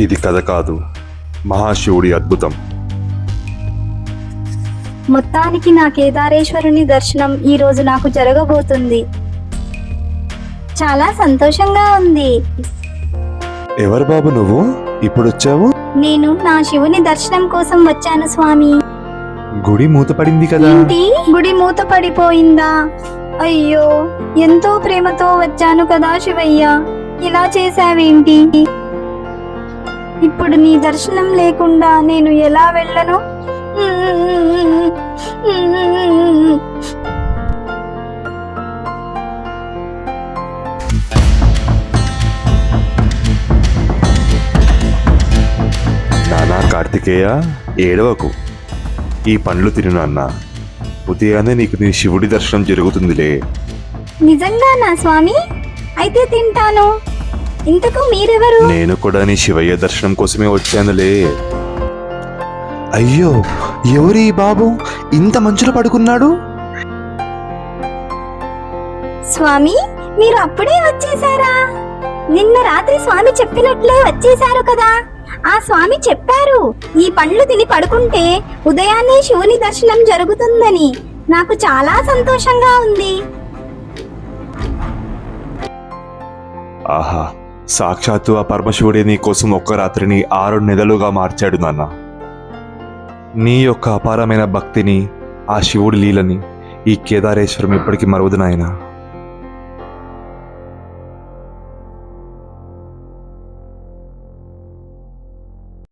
ఇది కథ కాదు, మహాశివుడి అద్భుతం. మొత్తానికి నా కేదారేశ్వరుని దర్శనం ఈ రోజు నాకు జరగబోతుంది. చాలా సంతోషంగా ఉంది. ఎవరు బాబు నువ్వు ఇప్పుడొచ్చావు? నేను నా శివుని దర్శనం కోసం వచ్చాను స్వామి. గుడి మూతపడింది కదా. ఏంటి, గుడి మూత పడిపోయిందా? అయ్యో, ఎంతో ప్రేమతో వచ్చాను కదా శివయ్య, ఇలా చేశావేంటి? ఇప్పుడు నీ దర్శనం లేకుండా నేను ఎలా వెళ్ళను? నానా కార్తికేయ, ఏడవకు. ఈ పండ్లు తిను నాన్న. ఉదయాన్నే నీకు నీ శివుడి దర్శనం జరుగుతుందిలే. నిజంగా నా స్వామి? అయితే తింటాను. ఇంతకు మీరెవరు? నేను కూడా నీ శివయ్య దర్శనం కోసమే వచ్చానులే. అయ్యో, ఎవరి బాబు ఇంత మంచులో పడుకున్నాడు? స్వామి, మీరు అప్పుడే వచ్చేసారా? నిన్న రాత్రి స్వామి చెప్పినట్లే వచ్చేసారు కదా. ఆ స్వామి చెప్పారు, ఈ పండ్లు తిని పడుకుంటే ఉదయాన్నే శివుని దర్శనం జరుగుతుందని. నాకు చాలా సంతోషంగా ఉంది. ఆహా, సాక్షాత్తు ఆ పరమశివుడే నీ కోసం ఒక్క రాత్రిని 6 నెలలుగా మార్చాడు నాన్న. నీ యొక్క అపారమైన భక్తిని, ఆ శివుడి లీలని ఈ కేదారేశ్వరం ఎప్పటికీ మరువదు నాయనా.